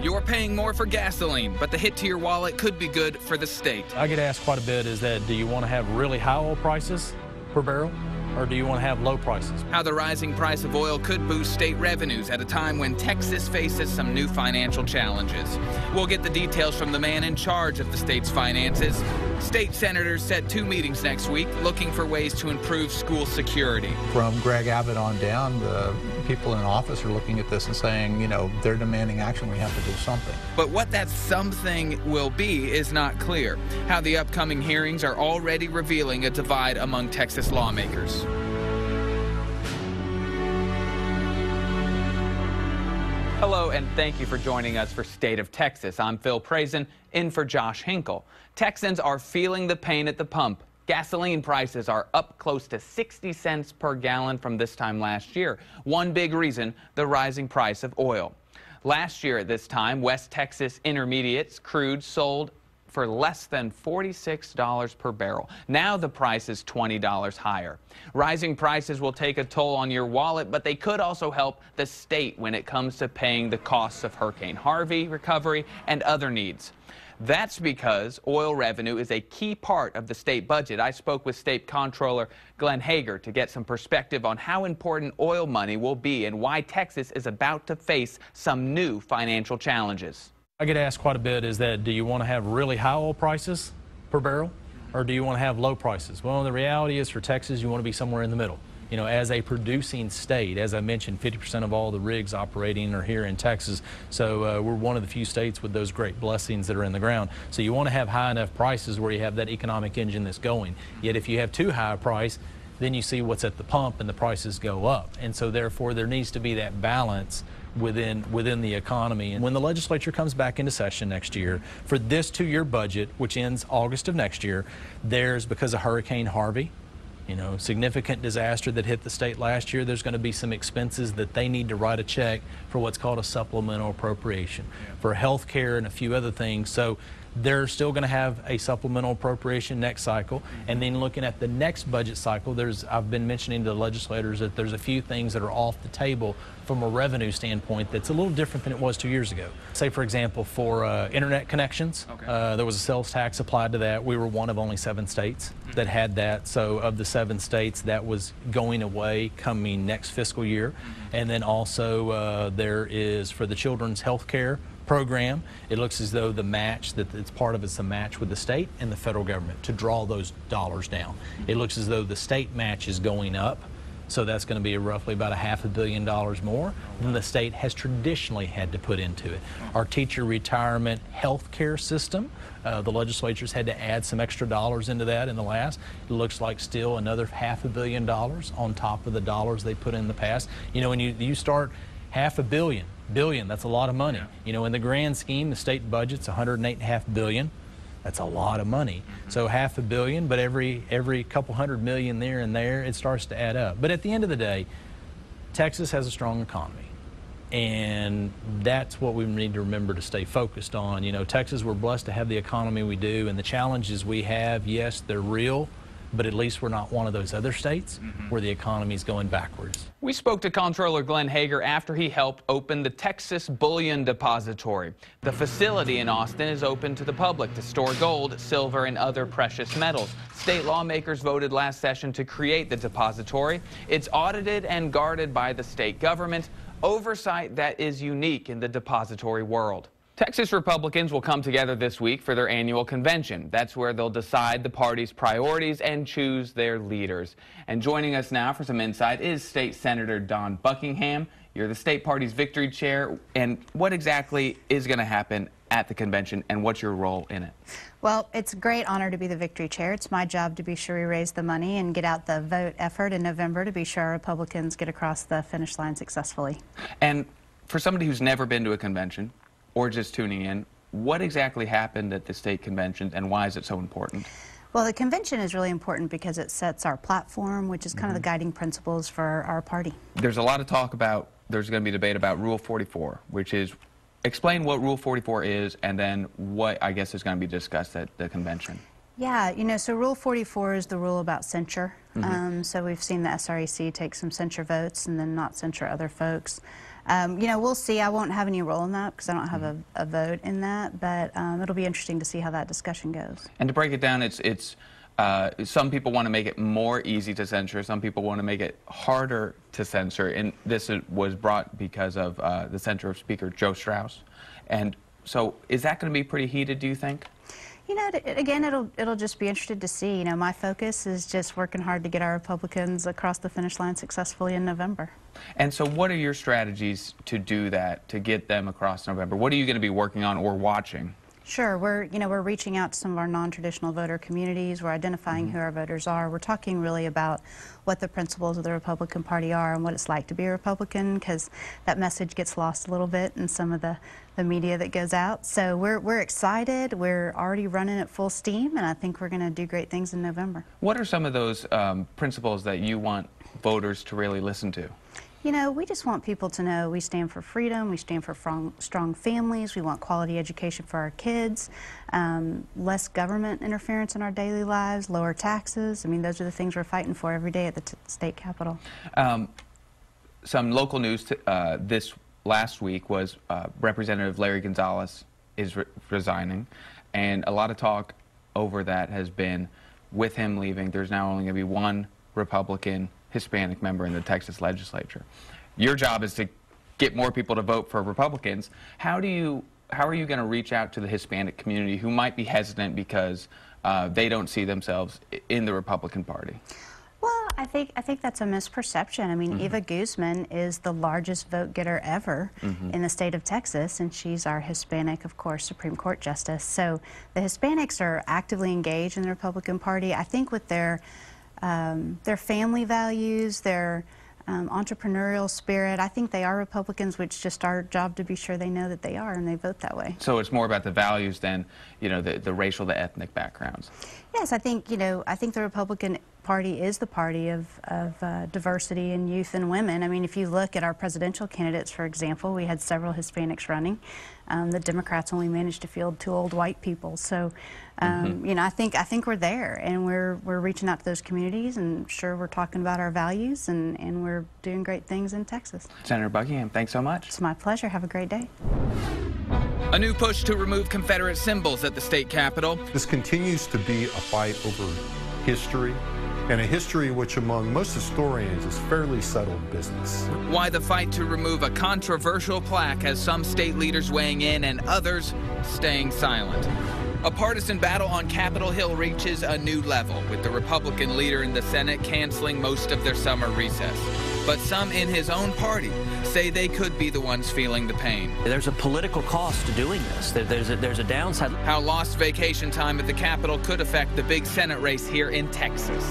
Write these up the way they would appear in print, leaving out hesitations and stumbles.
You're paying more for gasoline, but the hit to your wallet could be good for the state. I get asked quite a bit is that, do you want to have really high oil prices per barrel, or do you want to have low prices? How the rising price of oil could boost state revenues at a time when Texas faces some new financial challenges. We'll get the details from the man in charge of the state's finances. State senators set 2 meetings next week looking for ways to improve school security. From Greg Abbott on down, the people in office are looking at this and saying, you know, they're demanding action, we have to do something. But what that something will be is not clear. How the upcoming hearings are already revealing a divide among Texas lawmakers. Hello, and thank you for joining us for State of Texas. I'm Phil Prazen, in for Josh Hinkle. Texans are feeling the pain at the pump. Gasoline prices are up close to 60 cents per gallon from this time last year. One big reason, the rising price of oil. Last year at this time, West Texas Intermediates crude sold for less than $46 per barrel. Now the price is $20 higher. Rising prices will take a toll on your wallet, but they could also help the state when it comes to paying the costs of Hurricane Harvey recovery and other needs. That's because oil revenue is a key part of the state budget. I spoke with State Comptroller Glenn Hager to get some perspective on how important oil money will be and why Texas is about to face some new financial challenges. I get asked quite a bit is that, do you want to have really high oil prices per barrel, or do you want to have low prices? Well, the reality is for Texas, you want to be somewhere in the middle. You know, as a producing state, as I mentioned, 50% of all the rigs operating are here in Texas. So we're one of the few states with those great blessings that are in the ground. So you want to have high enough prices where you have that economic engine that's going. Yet if you have too high a price, then you see what's at the pump and the prices go up. And so therefore there needs to be that balance within the economy. And when the legislature comes back into session next year for this 2-year budget, which ends August of next year, there's, because of Hurricane Harvey, you know, significant disaster that hit the state last year, there's going to be some expenses that they need to write a check for what's called a supplemental appropriation for health care and a few other things. So they're still going to have a supplemental appropriation next cycle. And then looking at the next budget cycle, I've been mentioning to the legislators that there's a few things that are off the table from a revenue standpoint that's a little different than it was 2 years ago. Say, for example, for internet connections, there was a sales tax applied to that. We were one of only 7 states that had that. So of the 7 states, that was going away coming next fiscal year. And then also there is for the children's health care program, it looks as though the match that it's part of, it's a match with the state and the federal government to draw those dollars down. It looks as though the state match is going up, so that's going to be roughly about $500 million more than the state has traditionally had to put into it. Our teacher retirement health care system, the legislature's had to add some extra dollars into that in the last. It looks like still another $500 million on top of the dollars they put in the past. You know, when you start $500 million, that's a lot of money. You know, in the grand scheme, the state budget's $108.5 billion. That's a lot of money. So $500 million, but every couple $100 million there and there, it starts to add up. But at the end of the day, Texas has a strong economy. And that's what we need to remember to stay focused on. You know, Texas, we're blessed to have the economy we do, and the challenges we have, yes, they're real, but at least we're not one of those other states where the economy is going backwards. We spoke to Comptroller Glenn Hager after he helped open the Texas Bullion Depository. The facility in Austin is open to the public to store gold, silver, and other precious metals. State lawmakers voted last session to create the depository. It's audited and guarded by the state government, oversight that is unique in the depository world. Texas Republicans will come together this week for their annual convention. That's where they'll decide the party's priorities and choose their leaders. And joining us now for some insight is State Senator Don Buckingham. You're the state party's victory chair. And what exactly is going to happen at the convention, and what's your role in it? Well, it's a great honor to be the victory chair. It's my job to be sure we raise the money and get out the vote effort in November to be sure our Republicans get across the finish line successfully. And for somebody who's never been to a convention, or just tuning in, what exactly happened at the state convention and why is it so important? Well, the convention is really important because it sets our platform, which is kind of the guiding principles for our party. There's a lot of talk about, there's going to be debate about Rule 44, which is, explain what Rule 44 is and then what I guess is going to be discussed at the convention. Yeah, you know, so Rule 44 is the rule about censure. So we've seen the SREC take some censure votes and then not censure other folks. You know, we'll see. I won't have any role in that because I don't have a vote in that, but it'll be interesting to see how that discussion goes. And to break it down, it's some people want to make it more easy to censor. Some people want to make it harder to censor. And this was brought because of the censure of Speaker Joe Straus. And so is that going to be pretty heated, do you think? You know, again, it'll just be interesting to see. You know, my focus is just working hard to get our Republicans across the finish line successfully in November. And so what are your strategies to do that, to get them across November? What are you going to be working on or watching? Sure. We're reaching out to some of our non-traditional voter communities. We're identifying who our voters are. We're talking really about what the principles of the Republican Party are and what it's like to be a Republican, because that message gets lost a little bit in some of the media that goes out. So we're excited. We're already running at full steam, and I think we're going to do great things in November. What are some of those principles that you want voters to really listen to? You know, we just want people to know we stand for freedom, we stand for strong families, we want quality education for our kids, less government interference in our daily lives, lower taxes. I mean, those are the things we're fighting for every day at the state capitol. Some local news this last week was Representative Larry Gonzalez is resigning, and a lot of talk over that has been with him leaving. There's now only going to be one Republican Hispanic member in the Texas legislature. Your job is to get more people to vote for Republicans. How are you going to reach out to the Hispanic community who might be hesitant because they don't see themselves in the Republican Party? Well, I think that's a misperception. I mean, Eva Guzman is the largest vote getter ever in the state of Texas, and she's our Hispanic, of course, Supreme Court justice. So the Hispanics are actively engaged in the Republican Party. I think with their family values, their entrepreneurial spirit, I think they are Republicans, which just our job to be sure they know that they are and they vote that way. So it's more about the values than, you know, the racial, the ethnic backgrounds. Yes, I think, you know, I think the Republican Party is the party of diversity in youth and women. I mean, if you look at our presidential candidates, for example, we had several Hispanics running. The Democrats only managed to field 2 old white people. So, you know, I think we're there, and we're reaching out to those communities, and sure, we're talking about our values, and we're doing great things in Texas. Senator Buckingham, thanks so much. It's my pleasure. Have a great day. A new push to remove Confederate symbols at the state capitol. This continues to be a fight over history, and a history which among most historians is fairly settled business. Why the fight to remove a controversial plaque has some state leaders weighing in and others staying silent. A partisan battle on Capitol Hill reaches a new level, with the Republican leader in the Senate canceling most of their summer recess. But some in his own party say they could be the ones feeling the pain. There's a political cost to doing this. There's a downside. How lost vacation time at the Capitol could affect the big Senate race here in Texas.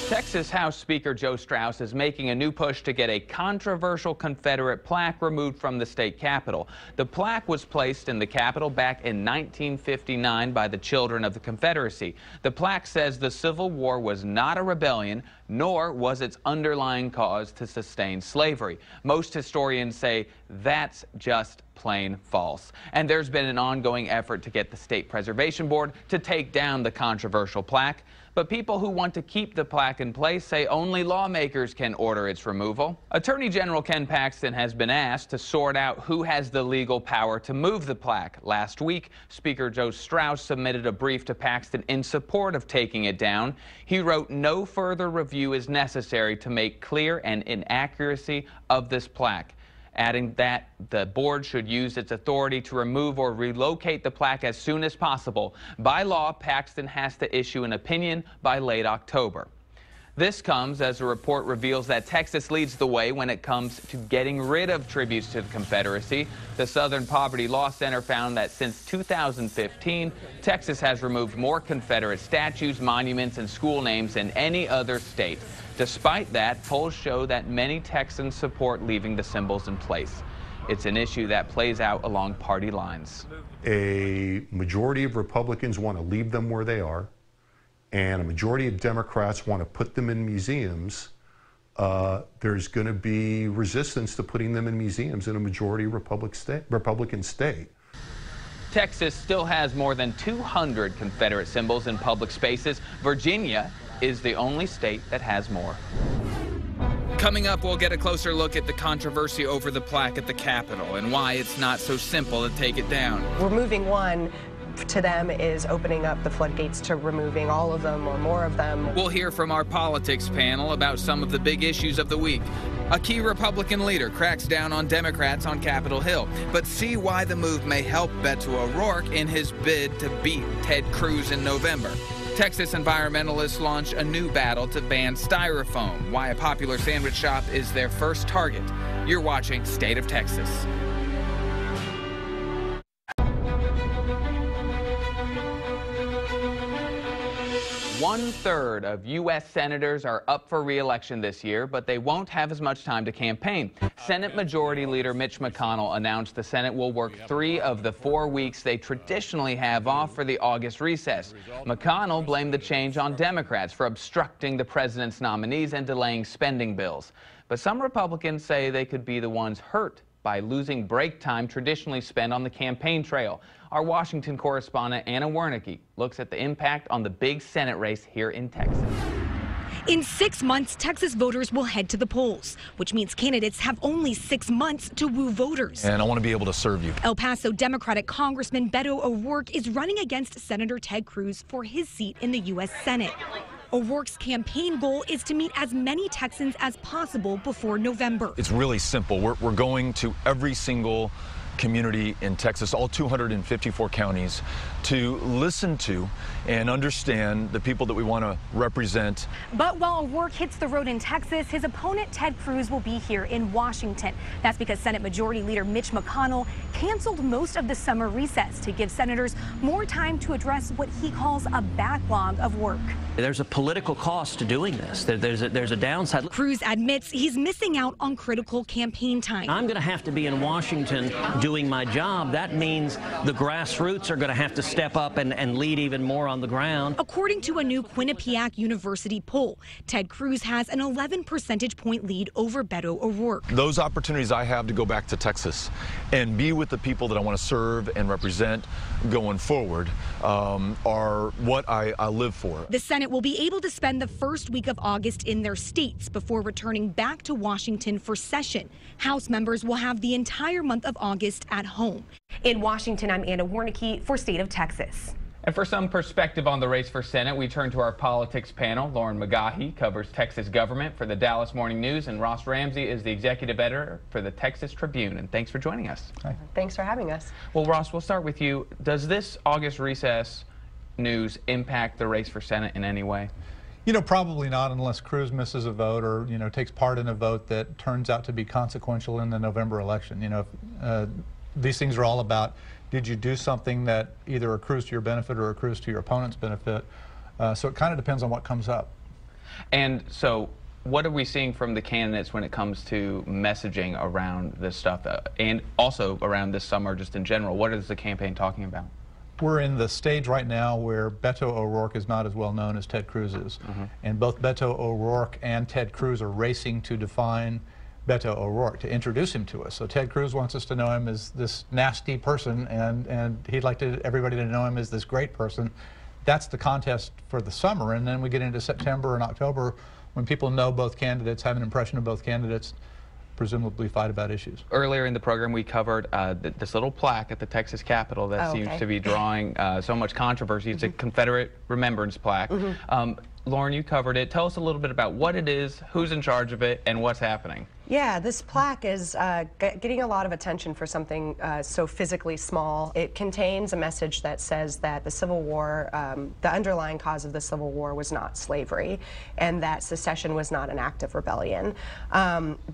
Texas House Speaker Joe Straus is making a new push to get a controversial Confederate plaque removed from the state capitol. The plaque was placed in the Capitol back in 1959 by the Children of the Confederacy. The plaque says the Civil War was not a rebellion, nor was its underlying cause to sustain slavery. Most historians say that's just plain false. And there's been an ongoing effort to get the State Preservation Board to take down the controversial plaque. But people who want to keep the plaque in place say only lawmakers can order its removal. Attorney General Ken Paxton has been asked to sort out who has the legal power to move the plaque. Last week, Speaker Joe Straus submitted a brief to Paxton in support of taking it down. He wrote, "No further review is necessary to make clear an inaccuracy of this plaque," adding that the board should use its authority to remove or relocate the plaque as soon as possible. By law, Paxton has to issue an opinion by late October. This comes as a report reveals that Texas leads the way when it comes to getting rid of tributes to the Confederacy. The Southern Poverty Law Center found that since 2015, Texas has removed more Confederate statues, monuments, and school names than any other state. Despite that, polls show that many Texans support leaving the symbols in place. It's an issue that plays out along party lines. A majority of Republicans want to leave them where they are, and a majority of Democrats want to put them in museums. There's going to be resistance to putting them in museums in a majority Republican state. Texas still has more than 200 Confederate symbols in public spaces. Virginia is the only state that has more. Coming up, we'll get a closer look at the controversy over the plaque at the Capitol and why it's not so simple to take it down. Removing one to them is opening up the floodgates to removing all of them or more of them. We'll hear from our politics panel about some of the big issues of the week. A key Republican leader cracks down on Democrats on Capitol Hill, but see why the move may help Beto O'Rourke in his bid to beat Ted Cruz in November. Texas environmentalists launch a new battle to ban styrofoam, why a popular sandwich shop is their first target. You're watching State of Texas. 1/3 of U.S. senators are up for re-election this year, but they won't have as much time to campaign. Senate Majority Leader Mitch McConnell announced the Senate will work 3 of the 4 weeks they traditionally have off for the August recess. McConnell blamed the change on Democrats for obstructing the president's nominees and delaying spending bills. But some Republicans say they could be the ones hurt by losing break time traditionally spent on the campaign trail. Our Washington correspondent Anna Wernicke looks at the impact on the big Senate race here in Texas. In 6 months, Texas voters will head to the polls, which means candidates have only 6 months to woo voters. And I want to be able to serve you. El Paso Democratic Congressman Beto O'Rourke is running against Senator Ted Cruz for his seat in the U.S. Senate. O'Rourke's campaign goal is to meet as many Texans as possible before November. It's really simple. We're going to every single community in Texas, all 254 counties, to listen to and understand the people that we want to represent. But while O'Rourke hits the road in Texas, his opponent Ted Cruz will be here in Washington. That's because Senate Majority Leader Mitch McConnell canceled most of the summer recess to give senators more time to address what he calls a backlog of work. There's a political cost to doing this. There's a downside. Cruz admits he's missing out on critical campaign time. I'm going to have to be in Washington doing my job. That means the grassroots are going to have to step up and lead even more on the ground. According to a new Quinnipiac University poll, Ted Cruz has an 11 percentage point lead over Beto O'Rourke. Those opportunities I have to go back to Texas and be with the people that I want to serve and represent going forward are what I live for. The Senate will be able to spend the first week of August in their states before returning back to Washington for session. House members will have the entire month of August at home. In Washington, I'm Anna Wernicke for State of Texas. And for some perspective on the race for Senate, we turn to our politics panel. Lauren McGaughy covers Texas government for the Dallas Morning News, and Ross Ramsey is the executive editor for the Texas Tribune. And thanks for joining us. Hi. Thanks for having us. Well, Ross, we'll start with you. Does this August recess news impact the race for Senate in any way? You know, probably not unless Cruz misses a vote or, you know, takes part in a vote that turns out to be consequential in the November election. You know, these things are all about, did you do something that either accrues to your benefit or accrues to your opponent's benefit? So it kind of depends on what comes up. And so what are we seeing from the candidates when it comes to messaging around this stuff and also around this summer just in general? What is the campaign talking about? We're in the stage right now where Beto O'Rourke is not as well known as Ted Cruz is. And both Beto O'Rourke and Ted Cruz are racing to define Beto O'Rourke, to introduce him to us. So Ted Cruz wants us to know him as this nasty person, and he'd like everybody to know him as this great person. That's the contest for the summer, and then we get into September and October when people know both candidates, have an impression of both candidates, presumably fight about issues. Earlier in the program, we covered this little plaque at the Texas Capitol that seems to be drawing so much controversy. It's a Confederate remembrance plaque. Lauren, you covered it. Tell us a little bit about what it is, who's in charge of it, and what's happening. Yeah, this plaque is getting a lot of attention for something so physically small. It contains a message that says that the Civil War, the underlying cause of the Civil War was not slavery, and that secession was not an act of rebellion.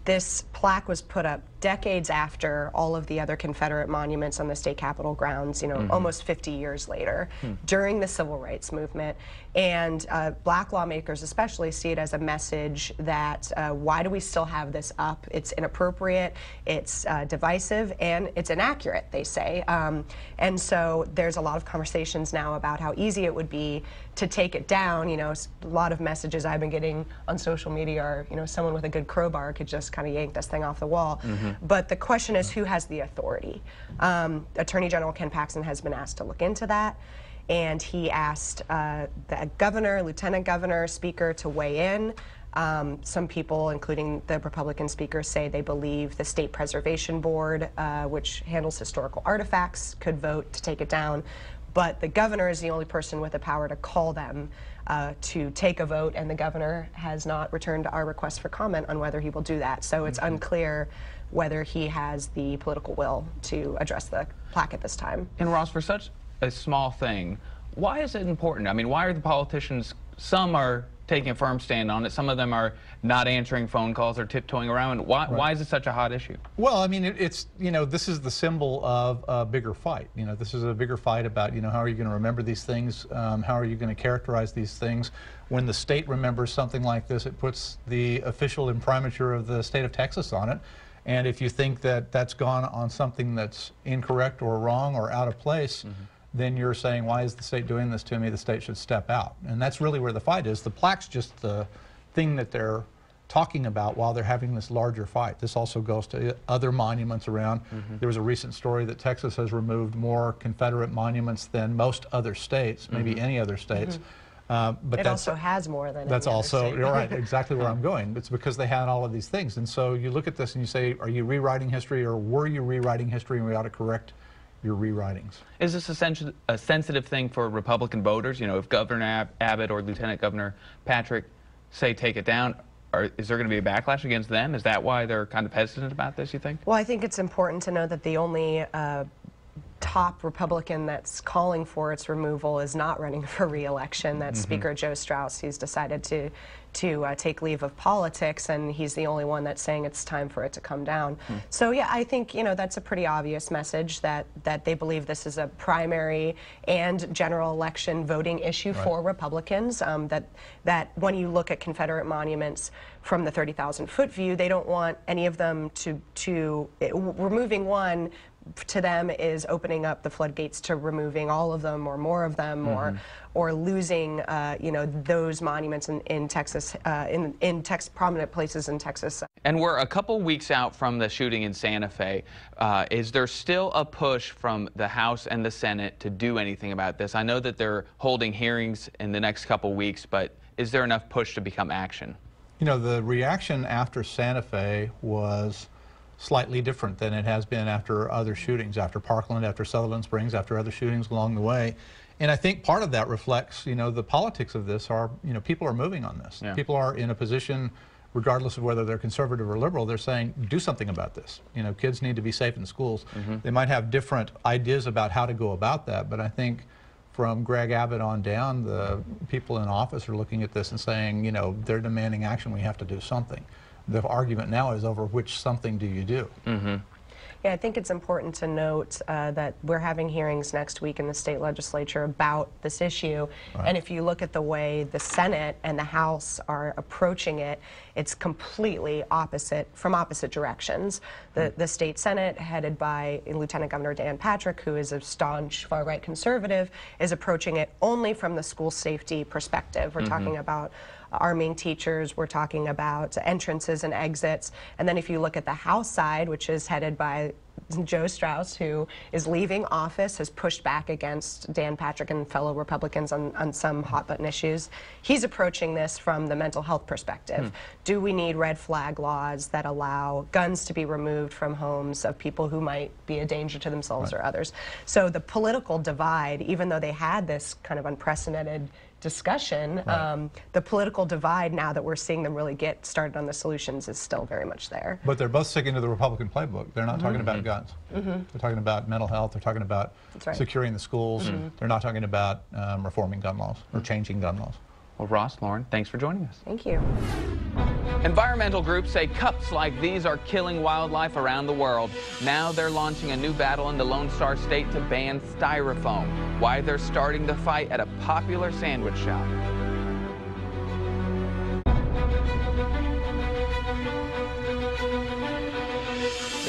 This plaque was put up decades after all of the other Confederate monuments on the state capitol grounds, you know, almost 50 years later, during the Civil Rights Movement. And black lawmakers especially see it as a message that why do we still have this up? up. It's inappropriate, it's divisive, and it's inaccurate, they say. And so there's a lot of conversations now about how easy it would be to take it down. You know, a lot of messages I've been getting on social media are, you know, someone with a good crowbar could just kind of yank this thing off the wall. But the question is, who has the authority? Attorney General Ken Paxton has been asked to look into that, and he asked the governor, lieutenant governor, speaker to weigh in. Some people, including the Republican speaker, say they believe the State Preservation Board, which handles historical artifacts, could vote to take it down. But the governor is the only person with the power to call them to take a vote, and the governor has not returned our request for comment on whether he will do that. So it's unclear whether he has the political will to address the plaque at this time. And Ross, for such a small thing, why is it important? I mean, why are the politicians, some are taking a firm stand on it, some of them are not answering phone calls or tiptoeing around? Why is it such a hot issue? Well, I mean, it's, you know, this is the symbol of a bigger fight. You know, this is a bigger fight about, you know, how are you going to remember these things? How are you going to characterize these things? When the state remembers something like this, it puts the official imprimatur of the state of Texas on it. And if you think that that's gone on something that's incorrect or wrong or out of place, then you're saying, why is the state doing this to me? The state should step out. And that's really where the fight is. The plaque's just the thing that they're talking about while they're having this larger fight. This also goes to other monuments around. There was a recent story that Texas has removed more Confederate monuments than most other states, maybe any other states. But it also has more than that's any also, other state. you're right, exactly where I'm going. It's because they had all of these things. And so you look at this and you say, are you rewriting history, or were you rewriting history, and we ought to correct your rewritings? Is this a sensitive thing for Republican voters? You know, if Governor Abbott or Lieutenant Governor Patrick say take it down, is there going to be a backlash against them? Is that why they're kind of hesitant about this, you think? Well, I think it's important to know that the only top Republican that's calling for its removal is not running for re-election. That's Speaker Joe Strauss. He's decided to take leave of politics, and he's the only one that's saying it's time for it to come down. So yeah, I think, you know, that's a pretty obvious message that they believe this is a primary and general election voting issue for Republicans. That when you look at Confederate monuments from the 30,000-foot view, they don't want any of them to removing one to them is opening up the floodgates to removing all of them or more of them, or losing you know, those monuments in Texas, in prominent places in Texas. And we're a couple weeks out from the shooting in Santa Fe. Is there still a push from the House and the Senate to do anything about this? I know that they're holding hearings in the next couple weeks, but is there enough push to become action? You know, the reaction after Santa Fe was slightly different than it has been after other shootings, after Parkland, after Sutherland Springs, after other shootings along the way. And I think part of that reflects, you know, the politics of this are, you know, people are moving on this. People are in a position, regardless of whether they're conservative or liberal, they're saying, do something about this. You know, kids need to be safe in schools. They might have different ideas about how to go about that, but I think from Greg Abbott on down, the people in office are looking at this and saying, you know, they're demanding action, we have to do something. The argument now is over which something do you do. Yeah, I think it's important to note that we're having hearings next week in the state legislature about this issue. And if you look at the way the Senate and the House are approaching it, it's completely opposite, from opposite directions. The state Senate, headed by Lieutenant Governor Dan Patrick, who is a staunch far-right conservative, is approaching it only from the school safety perspective. We're talking about arming teachers, we're talking about entrances and exits. And then if you look at the House side, which is headed by Joe Strauss, who is leaving office, has pushed back against Dan Patrick and fellow Republicans on some hot-button issues. He's approaching this from the mental health perspective. Do we need red flag laws that allow guns to be removed from homes of people who might be a danger to themselves or others? So the political divide, even though they had this kind of unprecedented discussion, the political divide, now that we're seeing them really get started on the solutions, is still very much there. But they're both sticking to the Republican playbook. They're not talking about guns. They're talking about mental health. They're talking about securing the schools. They're not talking about reforming gun laws or changing gun laws. Well, Ross, Lauren, thanks for joining us. Thank you. Environmental groups say cups like these are killing wildlife around the world. Now they're launching a new battle in the Lone Star State to ban styrofoam. Why they're starting the fight at a popular sandwich shop.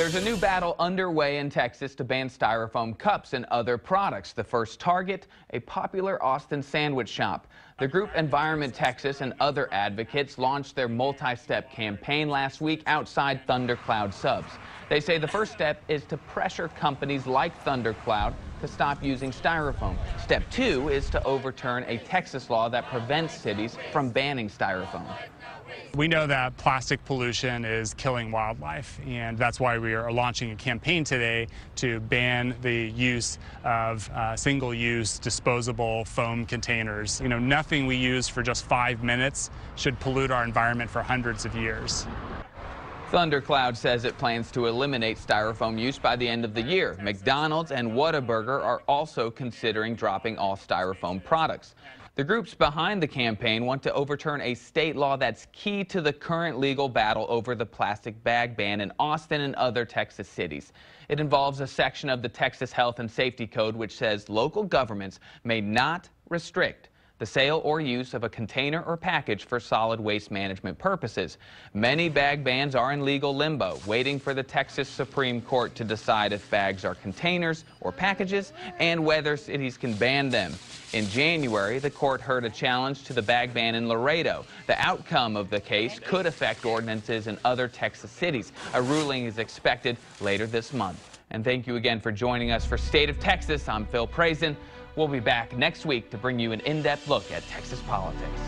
There's a new battle underway in Texas to ban styrofoam cups and other products. The first target, a popular Austin sandwich shop. The group Environment Texas and other advocates launched their multi-step campaign last week outside Thundercloud Subs. They say the first step is to pressure companies like Thundercloud to stop using styrofoam. Step 2 is to overturn a Texas law that prevents cities from banning styrofoam. We know that plastic pollution is killing wildlife, and that's why we are launching a campaign today to ban the use of single-use disposable foam containers. You know, nothing we use for just 5 minutes should pollute our environment for hundreds of years. Thundercloud says it plans to eliminate styrofoam use by the end of the year. McDonald's and Whataburger are also considering dropping all styrofoam products. The groups behind the campaign want to overturn a state law that's key to the current legal battle over the plastic bag ban in Austin and other Texas cities. It involves a section of the Texas Health and Safety Code which says local governments may not restrict the sale or use of a container or package for solid waste management purposes. Many bag bans are in legal limbo, waiting for the Texas Supreme Court to decide if bags are containers or packages and whether cities can ban them. In January, the court heard a challenge to the bag ban in Laredo. The outcome of the case could affect ordinances in other Texas cities. A ruling is expected later this month. And thank you again for joining us for State of Texas. I'm Phil Prazin. We'll be back next week to bring you an in-depth look at Texas politics.